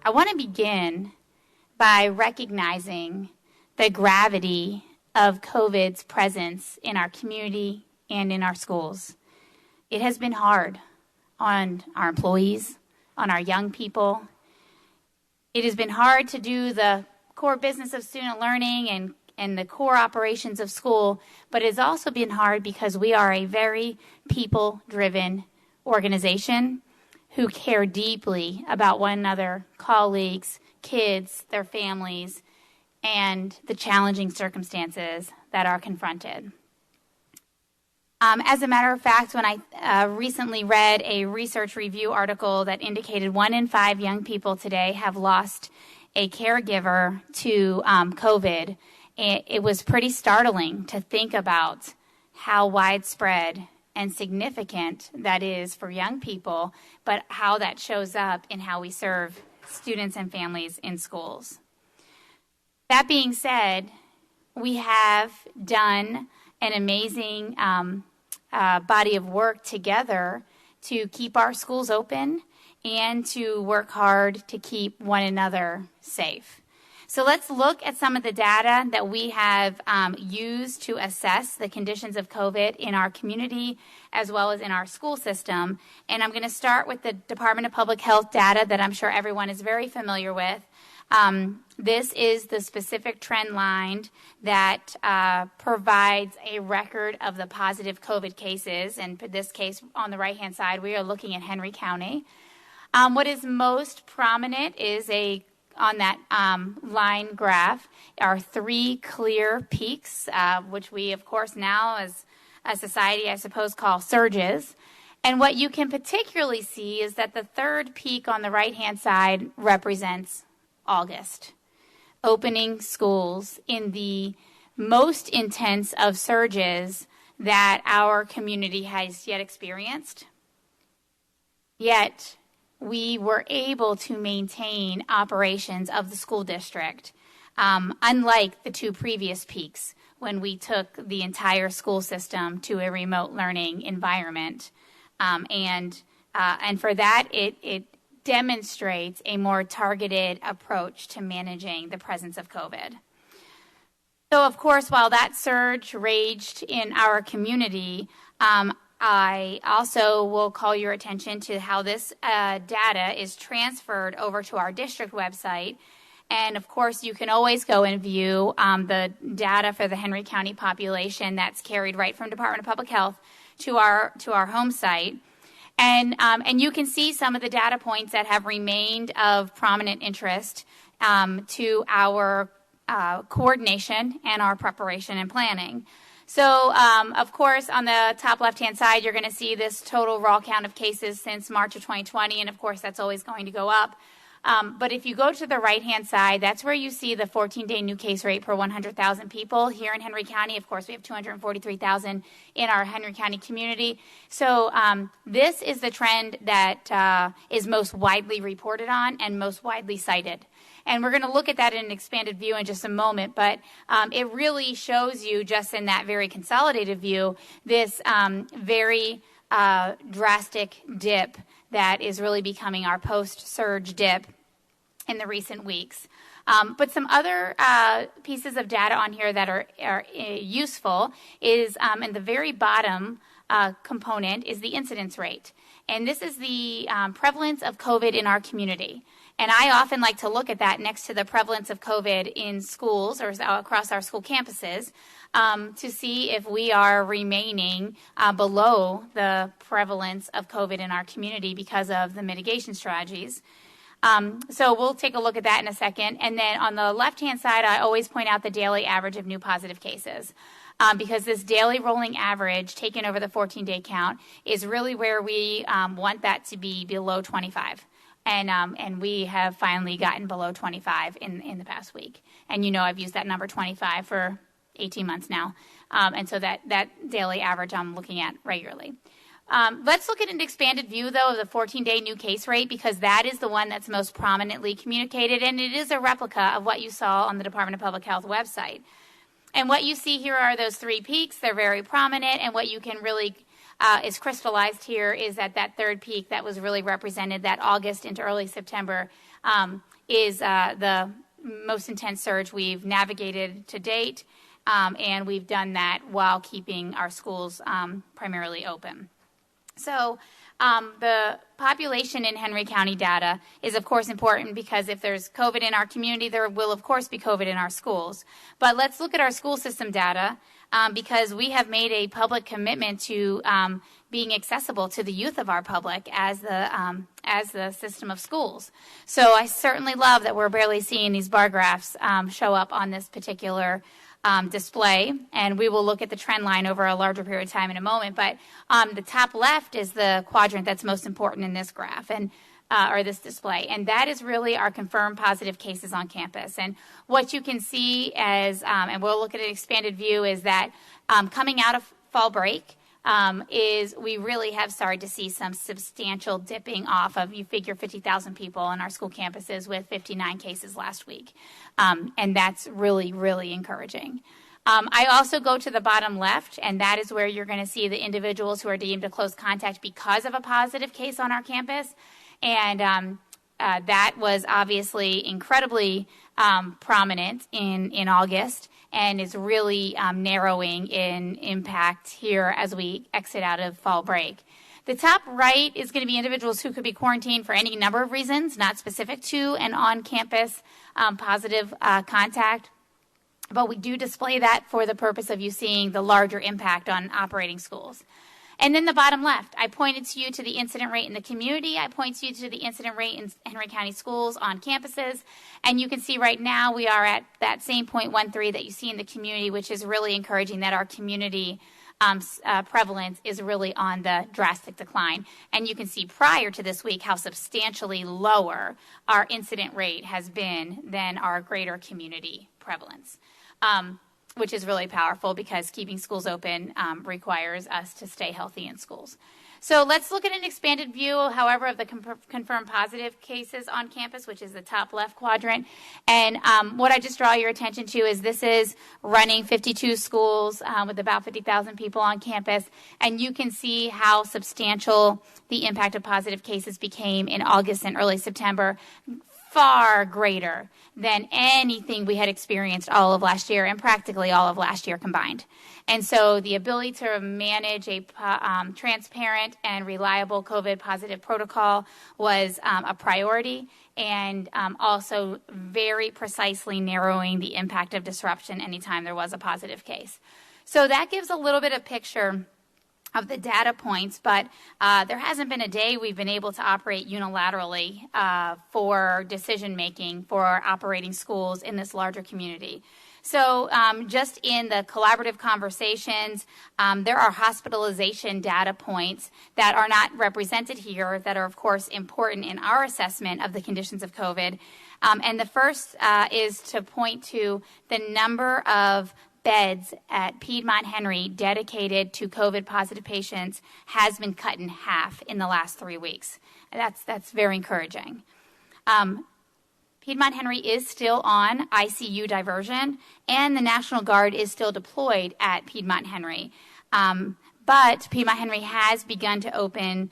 I want to begin by recognizing the gravity of COVID's presence in our community and in our schools. It has been hard on our employees, on our young people. It has been hard to do the core business of student learning and the core operations of school, but it has also been hard because we are a very people-driven organization who care deeply about one another, colleagues, kids, their families, and the challenging circumstances that are confronted. As a matter of fact, when I recently read a research review article that indicated 1 in 5 young people today have lost a caregiver to COVID, it was pretty startling to think about how widespread and significant that is for young people, but how that shows up in how we serve students and families in schools. That being said, we have done an amazing body of work together to keep our schools open and to work hard to keep one another safe. So let's look at some of the data that we have used to assess the conditions of COVID in our community as well as in our school system. And I'm going to start with the Department of Public Health data that I'm sure everyone is very familiar with. This is the specific trend line that provides a record of the positive COVID cases. And in this case, on the right-hand side, we are looking at Henry County. What is most prominent is on that line graph are 3 clear peaks, which we, of course, now as a society, I suppose, call surges. And what you can particularly see is that the third peak on the right-hand side represents August, opening schools in the most intense of surges that our community has yet experienced. Yet, we were able to maintain operations of the school district, unlike the 2 previous peaks when we took the entire school system to a remote learning environment. And for that, it demonstrates a more targeted approach to managing the presence of COVID. So, of course, while that surge raged in our community, I also will call your attention to how this data is transferred over to our district website. And, of course, you can always go and view the data for the Henry County population that's carried right from Department of Public Health to our home site. And you can see some of the data points that have remained of prominent interest to our coordination and our preparation and planning. So, of course, on the top left-hand side, you're going to see this total raw count of cases since March of 2020, and of course, that's always going to go up. But if you go to the right-hand side, that's where you see the 14-day new case rate per 100,000 people here in Henry County. Of course, we have 243,000 in our Henry County community. So this is the trend that is most widely reported on and most widely cited. And we're going to look at that in an expanded view in just a moment, but it really shows you just in that very consolidated view this very drastic dip that is really becoming our post-surge dip in the recent weeks. But some other pieces of data on here that are useful is in the very bottom component is the incidence rate. And this is the prevalence of COVID in our community. And I often like to look at that next to the prevalence of COVID in schools or across our school campuses to see if we are remaining below the prevalence of COVID in our community because of the mitigation strategies. So we'll take a look at that in a second. And then on the left-hand side, I always point out the daily average of new positive cases. Because this daily rolling average taken over the 14-day count is really where we want that to be below 25. And we have finally gotten below 25 in the past week. And you know I've used that number 25 for 18 months now. And so that daily average I'm looking at regularly. Let's look at an expanded view, though, of the 14-day new case rate, because that is the one that's most prominently communicated, and it is a replica of what you saw on the Department of Public Health website. And what you see here are those 3 peaks. They're very prominent, and what you can really is crystallized here is that third peak that was really represented that August into early September is the most intense surge we've navigated to date, and we've done that while keeping our schools primarily open. So the population in Henry County data is, of course, important because if there's COVID in our community, there will, of course, be COVID in our schools. But let's look at our school system data because we have made a public commitment to being accessible to the youth of our public as the system of schools. So I certainly love that we're barely seeing these bar graphs show up on this particular display, and we will look at the trend line over a larger period of time in a moment. But the top left is the quadrant that's most important in this graph, and or this display, and that is really our confirmed positive cases on campus. And what you can see as, and we'll look at an expanded view, is that coming out of fall break, is we really have started to see some substantial dipping off of, you figure 50,000 people on our school campuses with 59 cases last week. And that's really, really encouraging. I also go to the bottom left, and that is where you're going to see the individuals who are deemed a close contact because of a positive case on our campus. And that was obviously incredibly prominent in August, and is really narrowing in impact here as we exit out of fall break. The top right is going to be individuals who could be quarantined for any number of reasons, not specific to an on-campus positive contact. But we do display that for the purpose of you seeing the larger impact on operating schools. And then the bottom left, I pointed to you to the incident rate in the community. I point you to the incident rate in Henry County schools on campuses. And you can see right now we are at that same 0.13 that you see in the community, which is really encouraging that our community prevalence is really on the drastic decline. And you can see prior to this week how substantially lower our incident rate has been than our greater community prevalence. Which is really powerful because keeping schools open requires us to stay healthy in schools. So let's look at an expanded view, however, of the confirmed positive cases on campus, which is the top left quadrant. And what I just draw your attention to is this is running 52 schools with about 50,000 people on campus. And you can see how substantial the impact of positive cases became in August and early September, far greater than anything we had experienced all of last year and practically all of last year combined. And so the ability to manage a transparent and reliable COVID positive protocol was a priority, and also very precisely narrowing the impact of disruption anytime there was a positive case. So that gives a little bit of picture of the data points, but there hasn't been a day we've been able to operate unilaterally for decision-making for operating schools in this larger community. So just in the collaborative conversations, there are hospitalization data points that are not represented here that are, of course, important in our assessment of the conditions of COVID. And the first is to point to the number of beds at Piedmont Henry dedicated to COVID positive patients has been cut in half in the last 3 weeks. That's very encouraging. Piedmont Henry is still on ICU diversion, and the National Guard is still deployed at Piedmont Henry. But Piedmont Henry has begun to open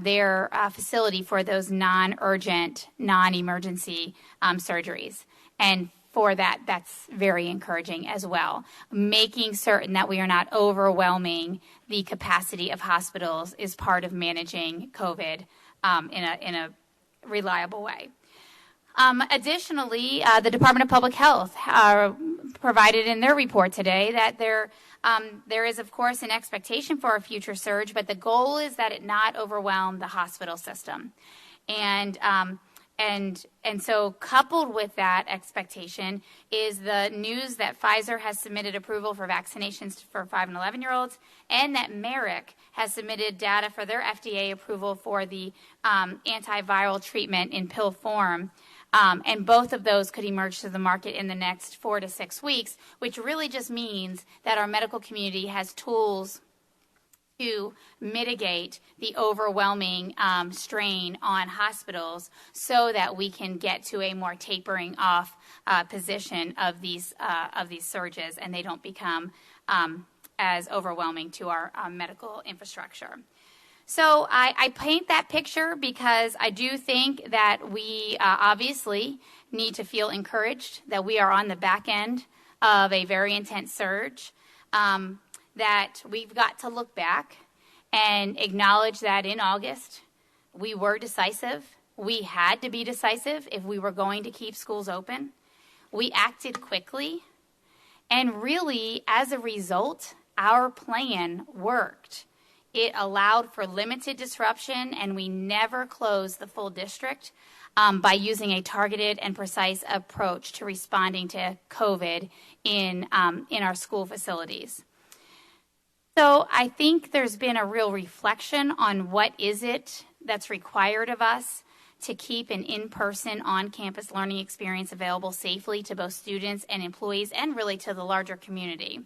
their facility for those non-urgent, non-emergency surgeries. And for that, that's very encouraging as well. Making certain that we are not overwhelming the capacity of hospitals is part of managing COVID in a reliable way. Additionally, the Department of Public Health provided in their report today that there is, of course, an expectation for a future surge, but the goal is that it not overwhelm the hospital system. And so coupled with that expectation is the news that Pfizer has submitted approval for vaccinations for 5 and 11-year-olds, and that Merck has submitted data for their FDA approval for the antiviral treatment in pill form. And both of those could emerge to the market in the next 4 to 6 weeks, which really just means that our medical community has tools to mitigate the overwhelming strain on hospitals so that we can get to a more tapering off position of these surges and they don't become as overwhelming to our medical infrastructure. So I paint that picture because I do think that we obviously need to feel encouraged that we are on the back end of a very intense surge, that we've got to look back and acknowledge that in August we were decisive. We had to be decisive if we were going to keep schools open. We acted quickly, and really, as a result, our plan worked. It allowed for limited disruption, and we never closed the full district by using a targeted and precise approach to responding to COVID in our school facilities. So I think there's been a real reflection on what is it that's required of us to keep an in-person, on-campus learning experience available safely to both students and employees and really to the larger community.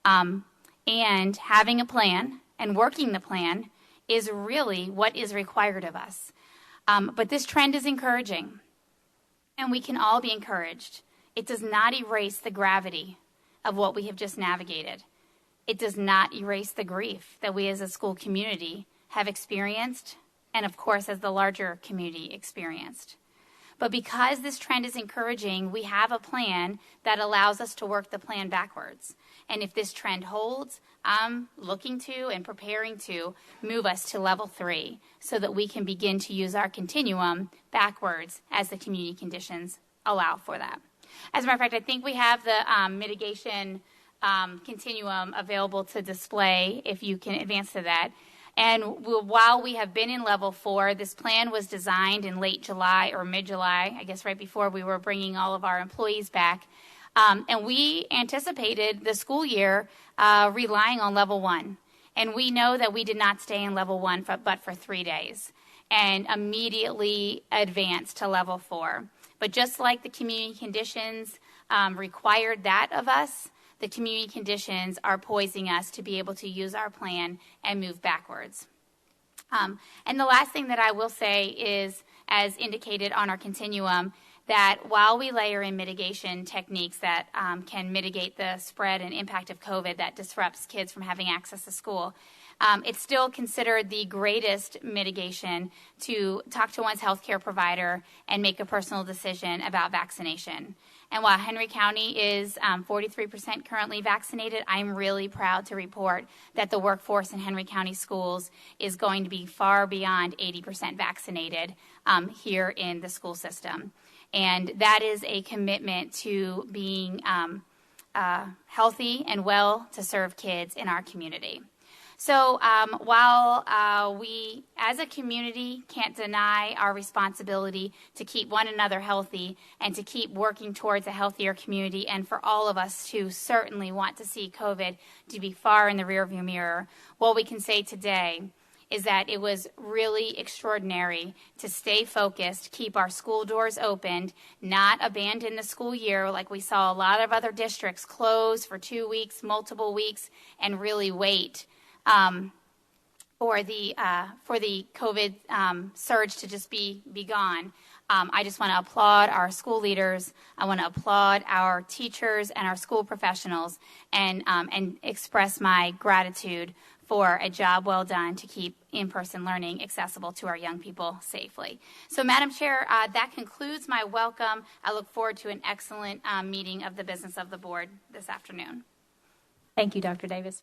And having a plan and working the plan is really what is required of us. But this trend is encouraging, and we can all be encouraged. It does not erase the gravity of what we have just navigated. It does not erase the grief that we as a school community have experienced, and of course as the larger community experienced. But because this trend is encouraging, we have a plan that allows us to work the plan backwards. And if this trend holds, I'm looking to and preparing to move us to level 3 so that we can begin to use our continuum backwards as the community conditions allow for that. As a matter of fact, I think we have the mitigation continuum available to display if you can advance to that. And while we have been in level 4, this plan was designed in late July or mid-July, I guess right before we were bringing all of our employees back. And we anticipated the school year relying on level 1. And we know that we did not stay in level 1 but for 3 days and immediately advanced to level 4. But just like the community conditions required that of us, the community conditions are poising us to be able to use our plan and move backwards. And the last thing that I will say is, as indicated on our continuum, that while we layer in mitigation techniques that can mitigate the spread and impact of COVID that disrupts kids from having access to school, it's still considered the greatest mitigation to talk to one's healthcare provider and make a personal decision about vaccination. And while Henry County is 43% currently vaccinated, I'm really proud to report that the workforce in Henry County schools is going to be far beyond 80% vaccinated here in the school system. And that is a commitment to being healthy and well to serve kids in our community. So while we as a community can't deny our responsibility to keep one another healthy and to keep working towards a healthier community, and for all of us to certainly want to see COVID to be far in the rearview mirror, what we can say today is that it was really extraordinary to stay focused, keep our school doors opened, not abandon the school year like we saw a lot of other districts close for 2 weeks, multiple weeks, and really wait for the COVID surge to just be gone. I just want to applaud our school leaders. I want to applaud our teachers and our school professionals, and express my gratitude for a job well done to keep in-person learning accessible to our young people safely. So, Madam Chair, that concludes my welcome. I look forward to an excellent meeting of the business of the board this afternoon. Thank you, Dr. Davis.